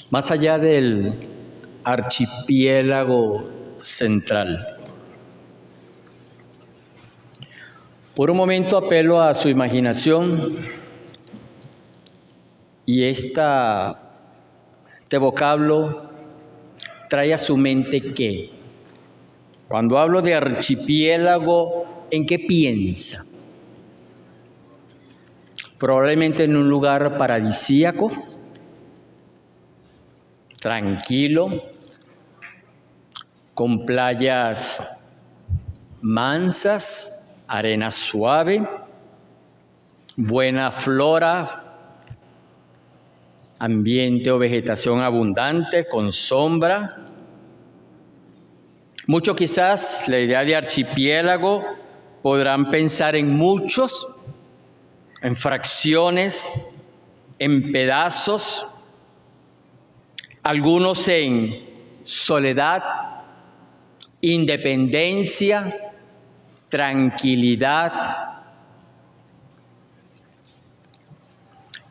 más allá del archipiélago central. Por un momento apelo a su imaginación y este vocablo trae a su mente ¿qué? Cuando hablo de archipiélago, ¿en qué piensa? Probablemente en un lugar paradisíaco, tranquilo, con playas mansas, arena suave, buena flora, ambiente o vegetación abundante, con sombra. Muchos quizás la idea de archipiélago podrán pensar en muchos, en fracciones, en pedazos, algunos en soledad, independencia, tranquilidad.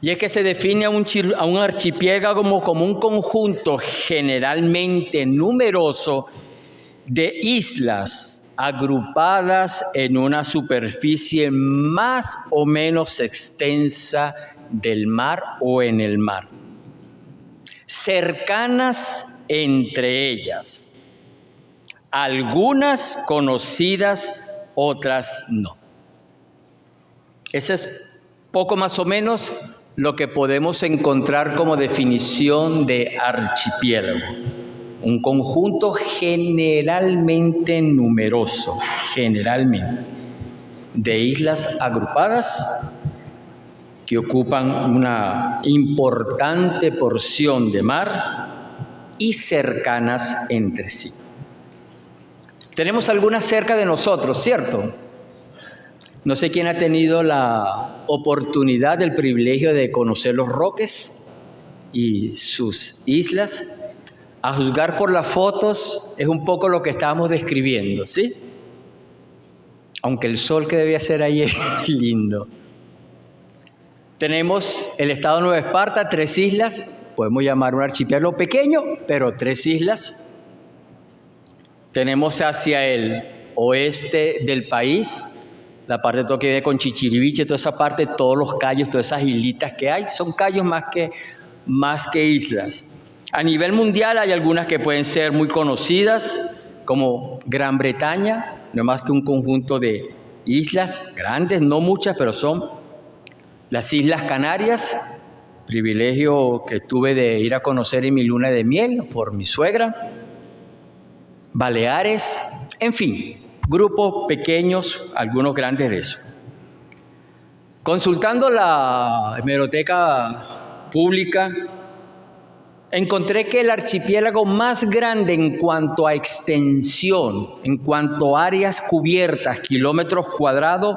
Y es que se define a un archipiélago como un conjunto generalmente numeroso de islas agrupadas en una superficie más o menos extensa del mar o en el mar, cercanas entre ellas, algunas conocidas, otras no. Ese es poco más o menos lo que podemos encontrar como definición de archipiélago. Un conjunto generalmente numeroso, de islas agrupadas que ocupan una importante porción de mar y cercanas entre sí. Tenemos algunas cerca de nosotros, ¿cierto? No sé quién ha tenido la oportunidad, el privilegio de conocer Los Roques y sus islas. A juzgar por las fotos, es un poco lo que estábamos describiendo, ¿sí? Aunque el sol que debe hacer ahí es lindo. Tenemos el estado de Nueva Esparta, 3 islas, podemos llamar un archipiélago pequeño, pero 3 islas. Tenemos hacia el oeste del país, la parte de todo que viene con Chichiriviche, toda esa parte, todos los cayos, todas esas islitas que hay, son cayos más que islas. A nivel mundial hay algunas que pueden ser muy conocidas, como Gran Bretaña, no es más que un conjunto de islas grandes, no muchas, pero son las Islas Canarias, privilegio que tuve de ir a conocer en mi luna de miel por mi suegra, Baleares, en fin, grupos pequeños, algunos grandes de eso. Consultando la hemeroteca pública, encontré que el archipiélago más grande en cuanto a extensión, en cuanto a áreas cubiertas, kilómetros cuadrados,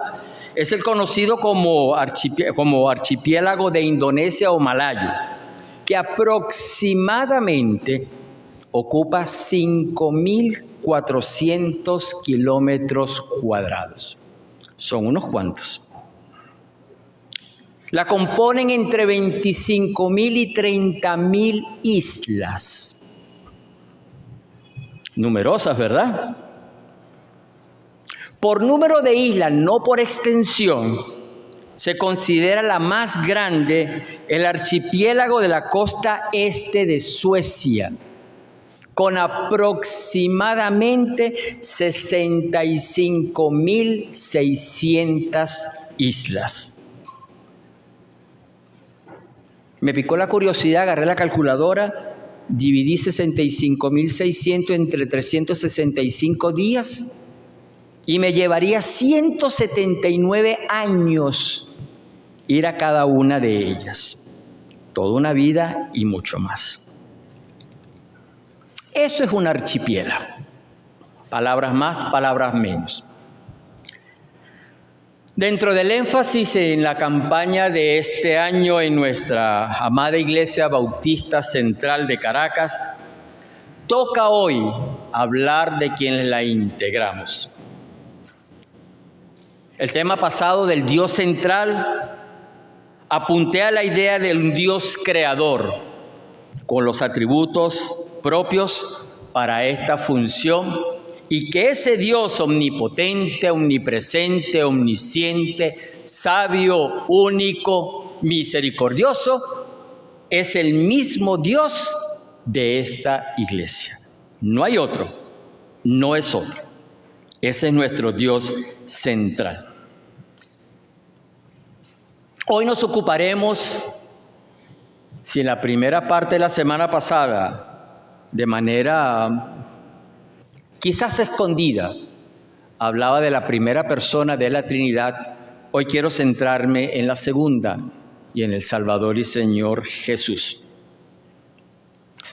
es el conocido como archipiélago de Indonesia o Malayo, que aproximadamente ocupa 5.400 kilómetros cuadrados. Son unos cuantos. La componen entre 25.000 y 30.000 islas. Numerosas, ¿verdad? Por número de islas, no por extensión, se considera la más grande el archipiélago de la costa este de Suecia, con aproximadamente 65.600 islas. Me picó la curiosidad, agarré la calculadora, dividí 65.600 entre 365 días y me llevaría 179 años ir a cada una de ellas. Toda una vida y mucho más. Eso es un archipiélago. Palabras más, palabras menos. Dentro del énfasis en la campaña de este año en nuestra amada Iglesia Bautista Central de Caracas, toca hoy hablar de quienes la integramos. El tema pasado del Dios central, apunté a la idea de un Dios creador, con los atributos propios para esta función, y que ese Dios omnipotente, omnipresente, omnisciente, sabio, único, misericordioso, es el mismo Dios de esta iglesia. No hay otro, no es otro. Ese es nuestro Dios central. Hoy nos ocuparemos, si en la primera parte de la semana pasada, de manera quizás escondida, hablaba de la primera persona de la Trinidad, hoy quiero centrarme en la segunda y en el Salvador y Señor Jesús.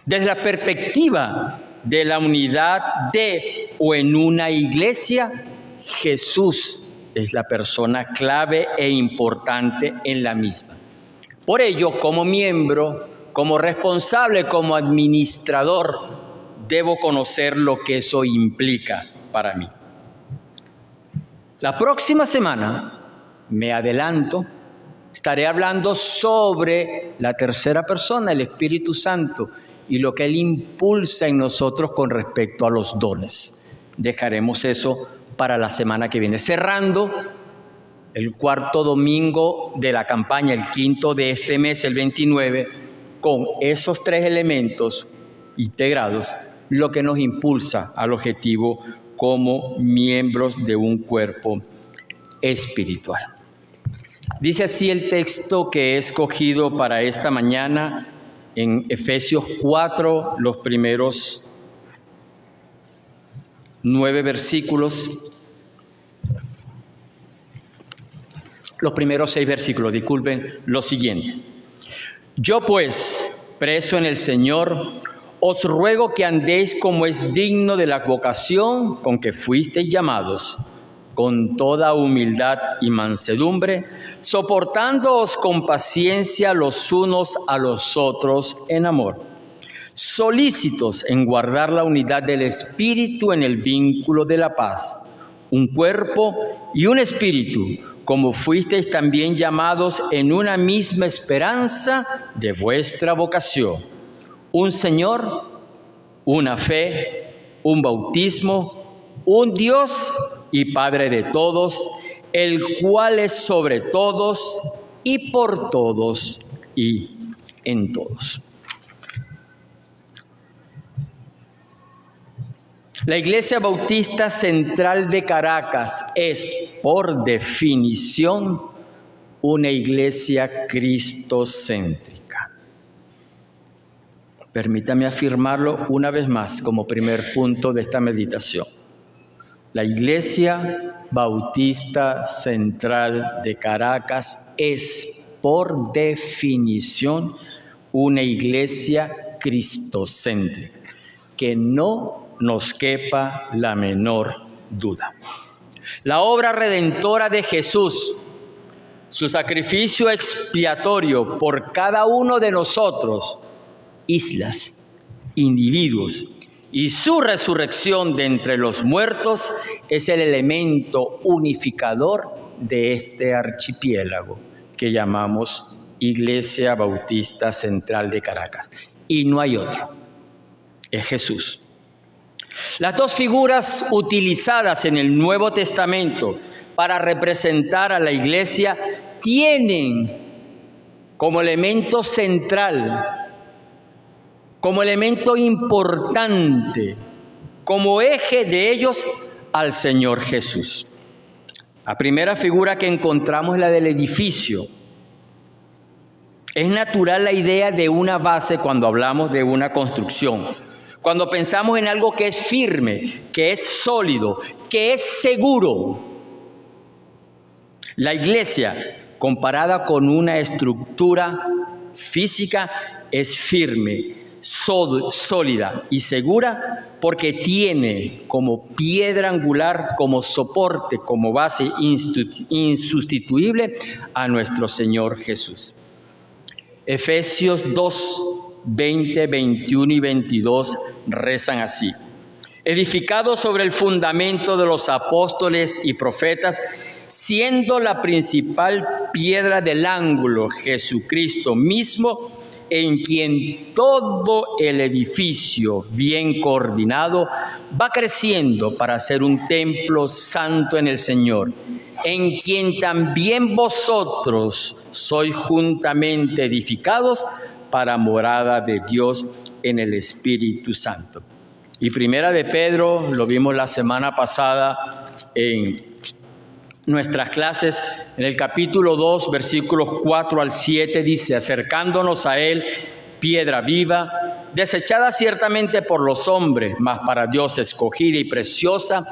Desde la perspectiva de la unidad de o en una iglesia, Jesús es la persona clave e importante en la misma. Por ello, como miembro, como responsable, como administrador, debo conocer lo que eso implica para mí. La próxima semana, me adelanto, estaré hablando sobre la tercera persona, el Espíritu Santo, y lo que Él impulsa en nosotros con respecto a los dones. Dejaremos eso para la semana que viene. Cerrando el cuarto domingo de la campaña, el quinto de este mes, el 29, con esos tres elementos integrados, lo que nos impulsa al objetivo como miembros de un cuerpo espiritual. Dice así el texto que he escogido para esta mañana en Efesios 4, los primeros 9 versículos. Los primeros 6 versículos, disculpen, lo siguiente. Yo pues, preso en el Señor, os ruego que andéis como es digno de la vocación con que fuisteis llamados, con toda humildad y mansedumbre, soportándoos con paciencia los unos a los otros en amor, solícitos en guardar la unidad del Espíritu en el vínculo de la paz, un cuerpo y un espíritu, como fuisteis también llamados en una misma esperanza de vuestra vocación, un Señor, una fe, un bautismo, un Dios y Padre de todos, el cual es sobre todos y por todos y en todos. La Iglesia Bautista Central de Caracas es, por definición, una iglesia cristocéntrica. Permítame afirmarlo una vez más como primer punto de esta meditación. La Iglesia Bautista Central de Caracas es, por definición, una iglesia cristocéntrica, que no nos quepa la menor duda. La obra redentora de Jesús, su sacrificio expiatorio por cada uno de nosotros, islas, individuos, y su resurrección de entre los muertos es el elemento unificador de este archipiélago que llamamos Iglesia Bautista Central de Caracas. Y no hay otro, es Jesús. Las dos figuras utilizadas en el Nuevo Testamento para representar a la Iglesia tienen como elemento central, como elemento importante, como eje de ellos al Señor Jesús. La primera figura que encontramos es la del edificio. Es natural la idea de una base cuando hablamos de una construcción. Cuando pensamos en algo que es firme, que es sólido, que es seguro. La iglesia, comparada con una estructura física, es firme, sólida y segura porque tiene como piedra angular, como soporte, como base insustituible a nuestro Señor Jesús. Efesios 2, 20, 21 y 22 rezan así. Edificado sobre el fundamento de los apóstoles y profetas, siendo la principal piedra del ángulo Jesucristo mismo, en quien todo el edificio bien coordinado va creciendo para ser un templo santo en el Señor, en quien también vosotros sois juntamente edificados para morada de Dios en el Espíritu Santo. Y Primera de Pedro, lo vimos la semana pasada en nuestras clases, en el capítulo 2, versículos 4 al 7, dice: acercándonos a él, piedra viva, desechada ciertamente por los hombres, mas para Dios escogida y preciosa,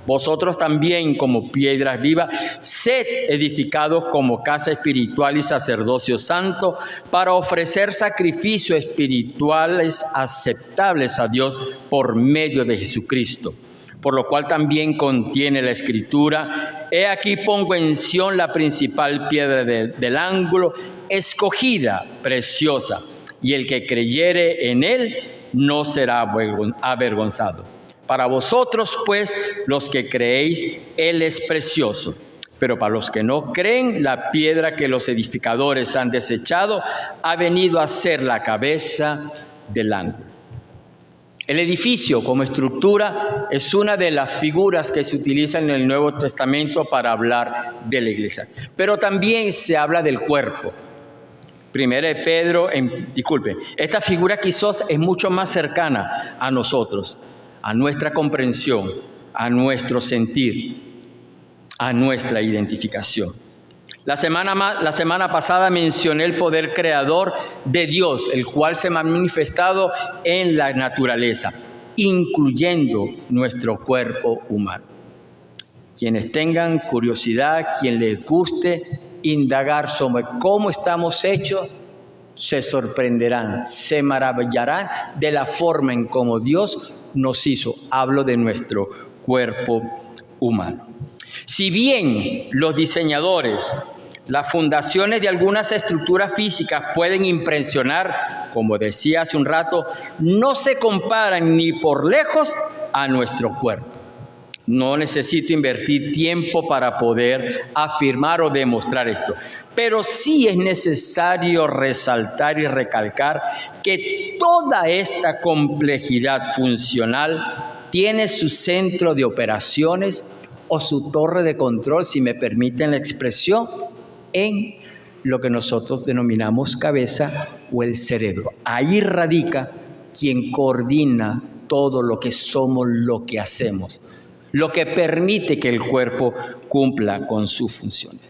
vosotros también como piedras vivas, sed edificados como casa espiritual y sacerdocio santo, para ofrecer sacrificios espirituales aceptables a Dios por medio de Jesucristo. Por lo cual también contiene la Escritura: he aquí pongo en Sión la principal piedra del ángulo, escogida, preciosa, y el que creyere en él no será avergonzado. Para vosotros, pues, los que creéis, él es precioso. Pero para los que no creen, la piedra que los edificadores han desechado ha venido a ser la cabeza del ángulo. El edificio como estructura es una de las figuras que se utilizan en el Nuevo Testamento para hablar de la iglesia. Pero también se habla del cuerpo. Primera de Pedro, esta figura quizás es mucho más cercana a nosotros, a nuestra comprensión, a nuestro sentir, a nuestra identificación. La semana pasada mencioné el poder creador de Dios, el cual se ha manifestado en la naturaleza, incluyendo nuestro cuerpo humano. Quienes tengan curiosidad, quien les guste indagar sobre cómo estamos hechos, se sorprenderán, se maravillarán de la forma en cómo Dios nos hizo. Hablo de nuestro cuerpo humano. Si bien los diseñadores, las fundaciones de algunas estructuras físicas pueden impresionar, como decía hace un rato, no se comparan ni por lejos a nuestro cuerpo. No necesito invertir tiempo para poder afirmar o demostrar esto. Pero sí es necesario resaltar y recalcar que toda esta complejidad funcional tiene su centro de operaciones o su torre de control, si me permiten la expresión, en lo que nosotros denominamos cabeza o el cerebro. Ahí radica quien coordina todo lo que somos, lo que hacemos, lo que permite que el cuerpo cumpla con sus funciones.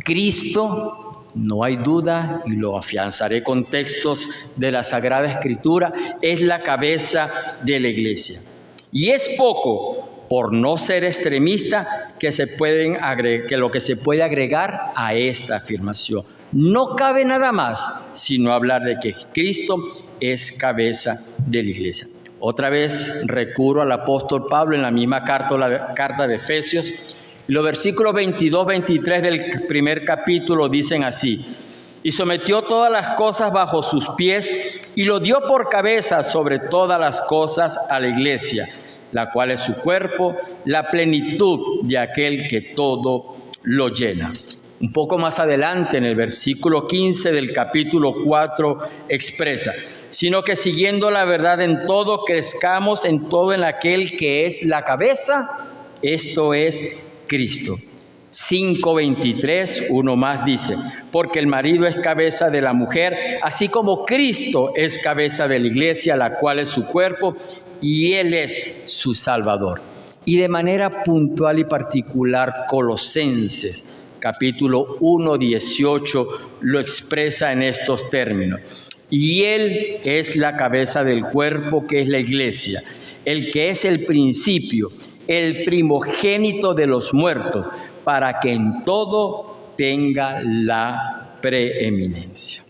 Cristo, no hay duda, y lo afianzaré con textos de la Sagrada Escritura, es la cabeza de la iglesia. Y es poco, por no ser extremista, que lo que se puede agregar a esta afirmación. No cabe nada más sino hablar de que Cristo es cabeza de la iglesia. Otra vez recurro al apóstol Pablo en la misma carta de Efesios. Los versículos 22-23 del primer capítulo dicen así: y sometió todas las cosas bajo sus pies y lo dio por cabeza sobre todas las cosas a la iglesia, la cual es su cuerpo, la plenitud de aquel que todo lo llena. Un poco más adelante, en el versículo 15 del capítulo 4, expresa: sino que siguiendo la verdad en todo, crezcamos en todo en aquel que es la cabeza, esto es Cristo. 5:23, uno más dice: porque el marido es cabeza de la mujer, así como Cristo es cabeza de la iglesia, la cual es su cuerpo, y Él es su Salvador. Y de manera puntual y particular, Colosenses, capítulo 1:18, lo expresa en estos términos: y Él es la cabeza del cuerpo, que es la iglesia, el que es el principio, el primogénito de los muertos, para que en todo tenga la preeminencia.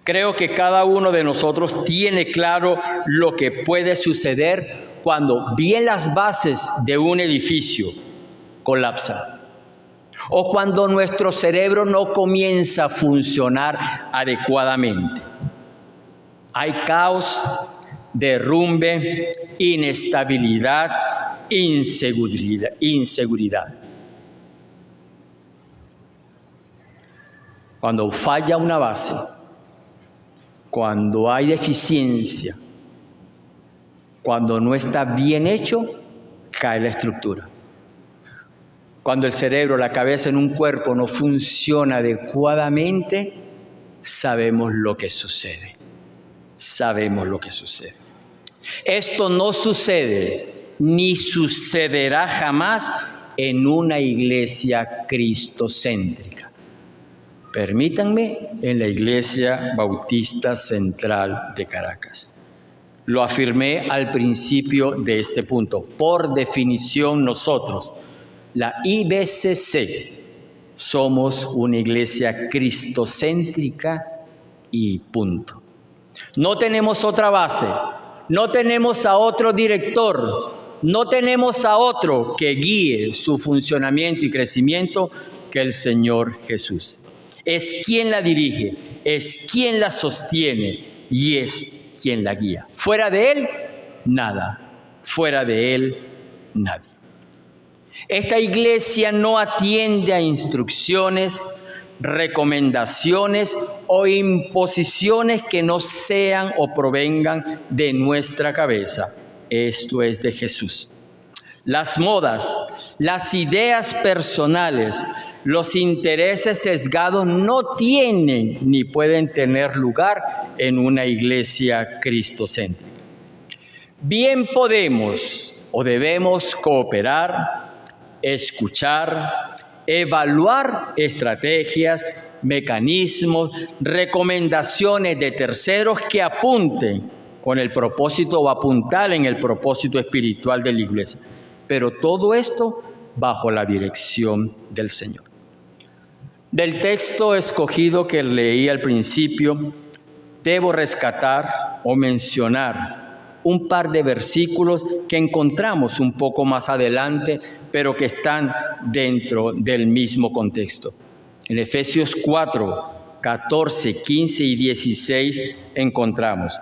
Creo que cada uno de nosotros tiene claro lo que puede suceder cuando bien las bases de un edificio colapsan, o cuando nuestro cerebro no comienza a funcionar adecuadamente. Hay caos, derrumbe, inestabilidad, inseguridad. Cuando falla una base, cuando hay deficiencia, cuando no está bien hecho, cae la estructura. Cuando el cerebro, la cabeza en un cuerpo no funciona adecuadamente, sabemos lo que sucede. Sabemos lo que sucede. Esto no sucede ni sucederá jamás en una iglesia cristocéntrica. Permítanme, en la Iglesia Bautista Central de Caracas. Lo afirmé al principio de este punto. Por definición nosotros, la IBCC, somos una iglesia cristocéntrica y punto. No tenemos otra base, no tenemos a otro director, no tenemos a otro que guíe su funcionamiento y crecimiento que el Señor Jesús. Es quien la dirige, es quien la sostiene y es quien la guía. Fuera de Él, nada. Fuera de Él, nadie. Esta iglesia no atiende a instrucciones, recomendaciones o imposiciones que no sean o provengan de nuestra cabeza. Esto es de Jesús. Las modas, las ideas personales, los intereses sesgados no tienen ni pueden tener lugar en una iglesia cristocéntrica. Bien podemos o debemos cooperar, escuchar, evaluar estrategias, mecanismos, recomendaciones de terceros que apunten con el propósito o apuntar en el propósito espiritual de la iglesia. Pero todo esto bajo la dirección del Señor. Del texto escogido que leí al principio, debo rescatar o mencionar un par de versículos que encontramos un poco más adelante, pero que están dentro del mismo contexto. En Efesios 4, 14, 15 y 16 encontramos: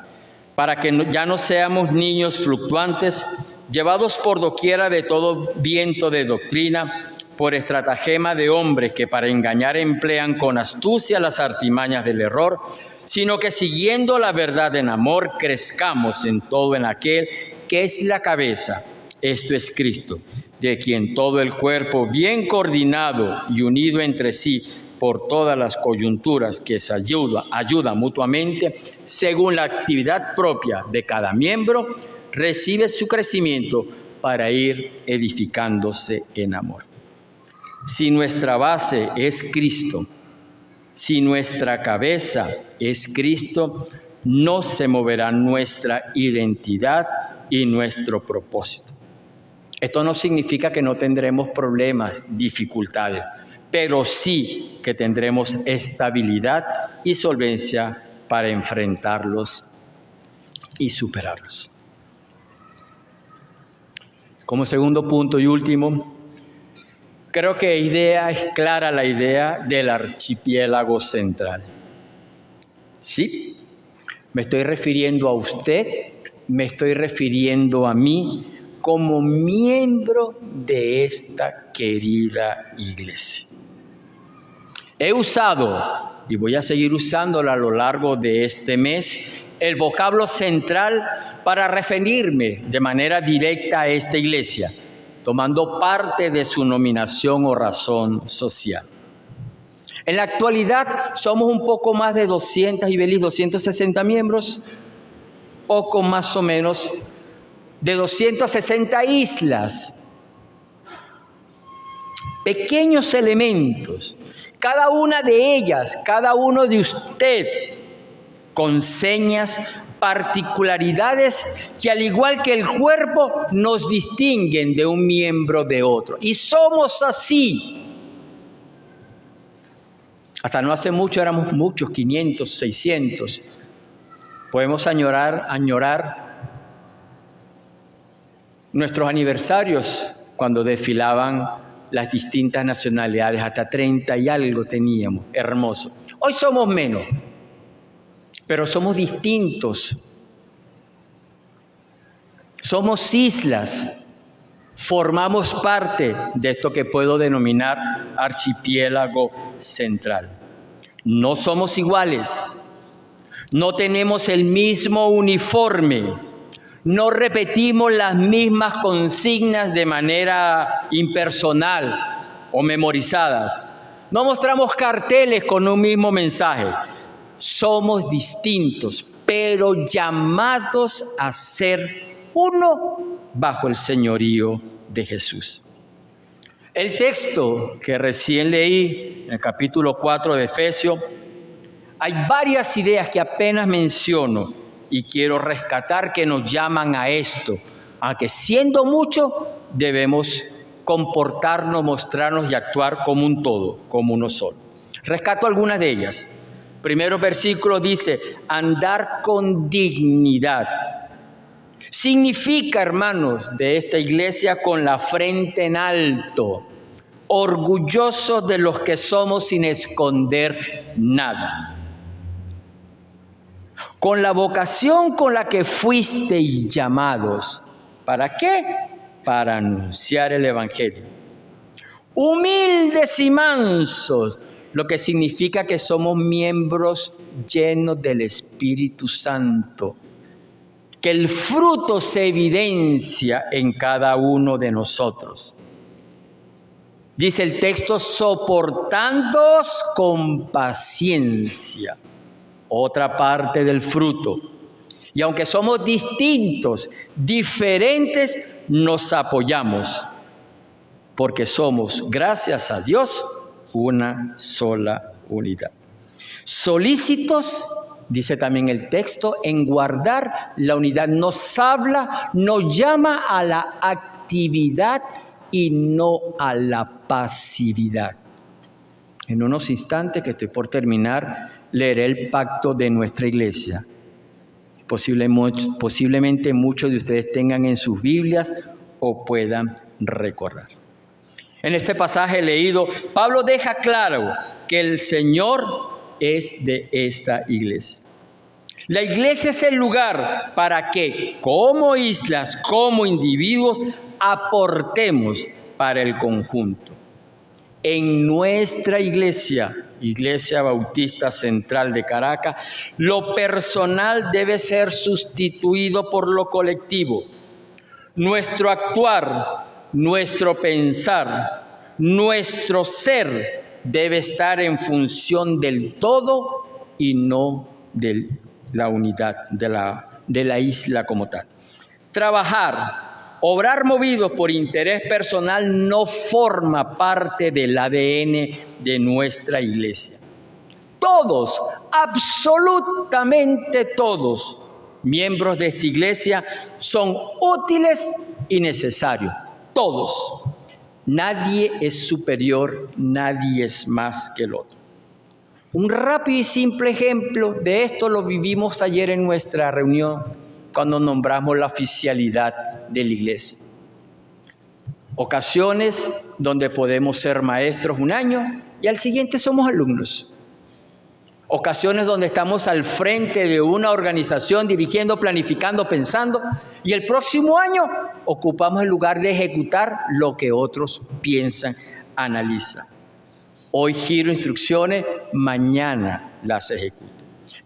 para que ya no seamos niños fluctuantes, llevados por doquiera de todo viento de doctrina, por estratagema de hombres que para engañar emplean con astucia las artimañas del error, sino que siguiendo la verdad en amor, crezcamos en todo en aquel que es la cabeza, esto es Cristo, de quien todo el cuerpo, bien coordinado y unido entre sí por todas las coyunturas que se ayuda mutuamente, según la actividad propia de cada miembro, recibe su crecimiento para ir edificándose en amor. Si nuestra base es Cristo, si nuestra cabeza es Cristo, no se moverá nuestra identidad y nuestro propósito. Esto no significa que no tendremos problemas, dificultades, pero sí que tendremos estabilidad y solvencia para enfrentarlos y superarlos. Como segundo punto y último, creo que es clara la idea del archipiélago central. Sí, me estoy refiriendo a usted, me estoy refiriendo a mí como miembro de esta querida iglesia. He usado, y voy a seguir usándolo a lo largo de este mes, el vocablo central para referirme de manera directa a esta iglesia, tomando parte de su nominación o razón social. En la actualidad somos un poco más de 260 miembros, poco más o menos de 260 islas, pequeños elementos, cada una de ellas, cada uno de usted, con señas, particularidades que al igual que el cuerpo nos distinguen de un miembro de otro. Y somos así. Hasta no hace mucho éramos muchos, 500, 600. Podemos añorar nuestros aniversarios cuando desfilaban las distintas nacionalidades, hasta 30 y algo teníamos, hermoso. Hoy somos menos, pero somos distintos. Somos islas, formamos parte de esto que puedo denominar archipiélago central. No somos iguales, No tenemos el mismo uniforme. No repetimos las mismas consignas de manera impersonal o memorizadas. No mostramos carteles con un mismo mensaje. Somos distintos, pero llamados a ser uno bajo el señorío de Jesús. El texto que recién leí, en el capítulo 4 de Efesios, hay varias ideas que apenas menciono y quiero rescatar que nos llaman a esto, a que siendo mucho debemos comportarnos, mostrarnos y actuar como un todo, como uno solo. Rescato algunas de ellas. Primero versículo dice, andar con dignidad. Significa, hermanos, de esta iglesia con la frente en alto, orgullosos de los que somos sin esconder nada. Con la vocación con la que fuisteis llamados. ¿Para qué? Para anunciar el Evangelio. Humildes y mansos, lo que significa que somos miembros llenos del Espíritu Santo. Que el fruto se evidencia en cada uno de nosotros. Dice el texto, soportándoos con paciencia. Otra parte del fruto. Y aunque somos distintos, diferentes, nos apoyamos. Porque somos, gracias a Dios, una sola unidad. Solícitos, dice también el texto, en guardar la unidad. Nos habla, nos llama a la actividad y no a la pasividad. En unos instantes que estoy por terminar, leeré el pacto de nuestra iglesia. Posiblemente muchos de ustedes tengan en sus Biblias o puedan recordar. En este pasaje leído, Pablo deja claro que el Señor es de esta iglesia. La iglesia es el lugar para que, como islas, como individuos, aportemos para el conjunto. En nuestra iglesia, Iglesia Bautista Central de Caracas, lo personal debe ser sustituido por lo colectivo. Nuestro actuar, nuestro pensar, nuestro ser debe estar en función del todo y no de la unidad, de la isla como tal. Trabajar, obrar movidos por interés personal no forma parte del ADN de nuestra iglesia. Todos, absolutamente todos, miembros de esta iglesia son útiles y necesarios. Todos. Nadie es superior, nadie es más que el otro. Un rápido y simple ejemplo de esto lo vivimos ayer en nuestra reunión cuando nombramos la oficialidad de la iglesia. Ocasiones donde podemos ser maestros un año y al siguiente somos alumnos. Ocasiones donde estamos al frente de una organización dirigiendo, planificando, pensando y el próximo año ocupamos el lugar de ejecutar lo que otros piensan, analizan. Hoy giro instrucciones, mañana las ejecuto.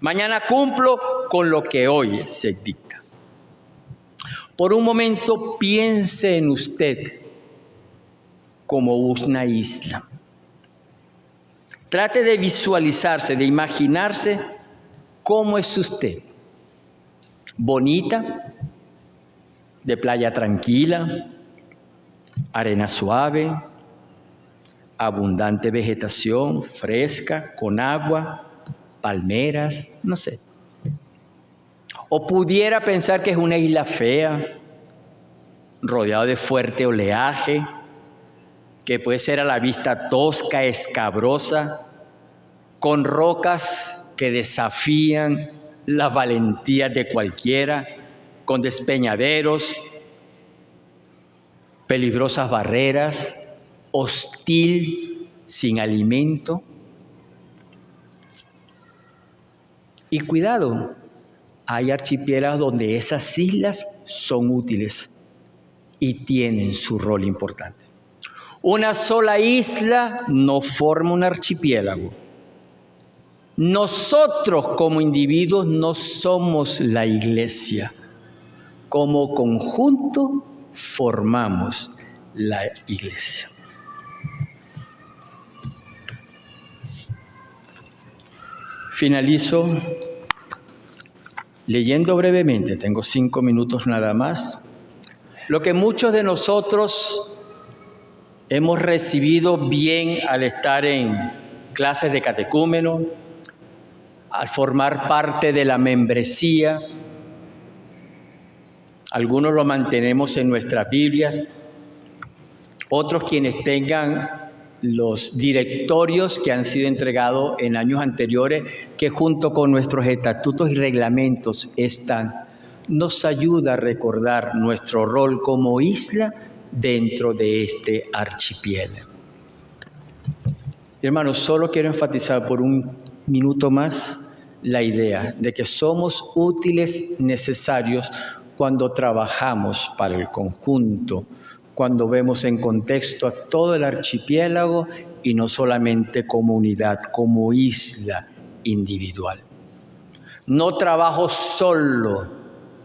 Mañana cumplo con lo que hoy se dicta. Por un momento piense en usted como una isla. Trate de visualizarse, de imaginarse cómo es usted. Bonita, de playa tranquila, arena suave, abundante vegetación, fresca, con agua, palmeras, no sé. O pudiera pensar que es una isla fea, rodeado de fuerte oleaje, que puede ser a la vista tosca, escabrosa, con rocas que desafían la valentía de cualquiera, con despeñaderos, peligrosas barreras, hostil, sin alimento. Y cuidado, hay archipiélagos donde esas islas son útiles y tienen su rol importante. Una sola isla no forma un archipiélago. Nosotros como individuos no somos la iglesia. Como conjunto formamos la iglesia. Finalizo leyendo brevemente, tengo 5 minutos nada más, lo que muchos de nosotros hemos recibido bien al estar en clases de catecúmeno, al formar parte de la membresía. Algunos lo mantenemos en nuestras Biblias, otros quienes tengan los directorios que han sido entregados en años anteriores, que junto con nuestros estatutos y reglamentos están, nos ayuda a recordar nuestro rol como isla dentro de este archipiélago. Hermanos, solo quiero enfatizar por un minuto más la idea de que somos útiles, necesarios, cuando trabajamos para el conjunto, cuando vemos en contexto a todo el archipiélago y no solamente como unidad, como isla individual. No trabajo solo,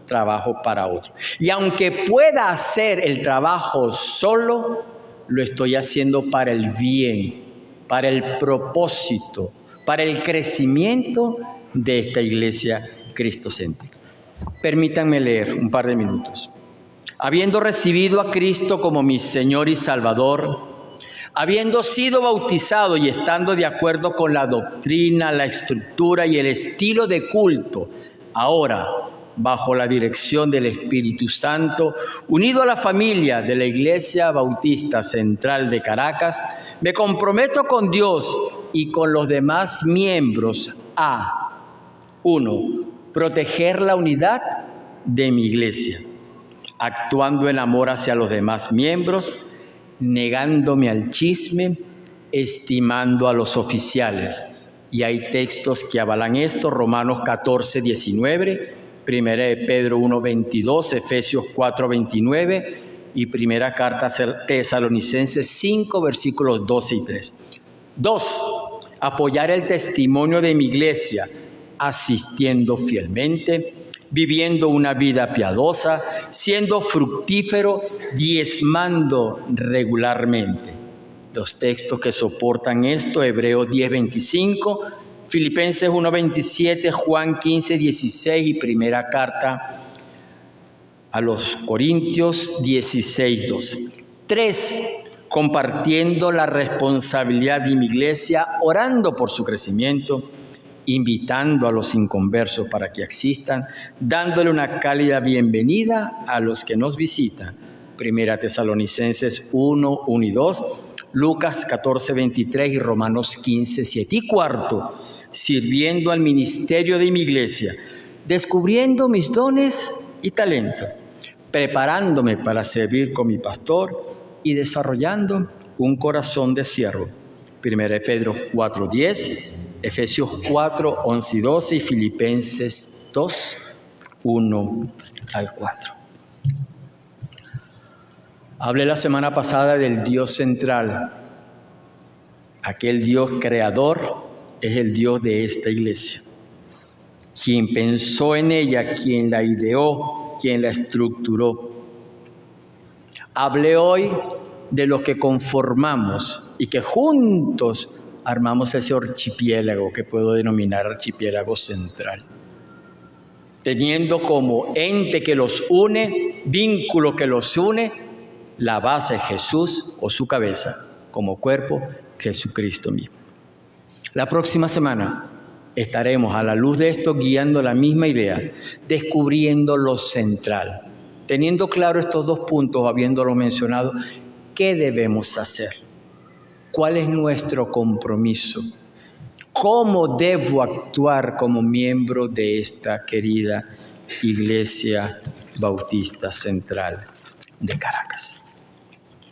trabajo para otro. Y aunque pueda hacer el trabajo solo, lo estoy haciendo para el bien, para el propósito, para el crecimiento de esta iglesia cristocéntrica. Permítanme leer un par de minutos. Habiendo recibido a Cristo como mi Señor y Salvador, habiendo sido bautizado y estando de acuerdo con la doctrina, la estructura y el estilo de culto, ahora, bajo la dirección del Espíritu Santo, unido a la familia de la Iglesia Bautista Central de Caracas, me comprometo con Dios y con los demás miembros a 1. Proteger la unidad de mi iglesia, actuando en amor hacia los demás miembros, negándome al chisme, estimando a los oficiales. Y hay textos que avalan esto: Romanos 14, 19, 1 Pedro 1, 22, Efesios 4, 29 y primera carta Tesalonicenses 5, versículos 12 y 13. 2. Apoyar el testimonio de mi iglesia, asistiendo fielmente, viviendo una vida piadosa, siendo fructífero, diezmando regularmente. Los textos que soportan esto: Hebreos 10, 25, Filipenses 1, 27, Juan 15, 16 y primera carta a los Corintios 16, 12. 3. Compartiendo la responsabilidad de mi iglesia, orando por su crecimiento, invitando a los inconversos para que asistan, dándole una cálida bienvenida a los que nos visitan. Primera Tesalonicenses 1, 1 y 2, Lucas 14, 23 y Romanos 15, 7. Y 4, sirviendo al ministerio de mi iglesia, descubriendo mis dones y talentos, preparándome para servir con mi pastor y desarrollando un corazón de siervo. Primera Pedro 4, 10, Efesios 4, 11 y 12 y Filipenses 2, 1 al 4. Hablé la semana pasada del Dios central. Aquel Dios creador es el Dios de esta iglesia. Quien pensó en ella, quien la ideó, quien la estructuró. Hablé hoy de los que conformamos y que juntos armamos ese archipiélago que puedo denominar archipiélago central, teniendo como ente que los une, vínculo que los une, la base Jesús o su cabeza, como cuerpo Jesucristo mismo. La próxima semana estaremos a la luz de esto guiando la misma idea, descubriendo lo central, teniendo claro estos 2 puntos, habiéndolo mencionado. ¿Qué debemos hacer? ¿Cuál es nuestro compromiso? ¿Cómo debo actuar como miembro de esta querida Iglesia Bautista Central de Caracas?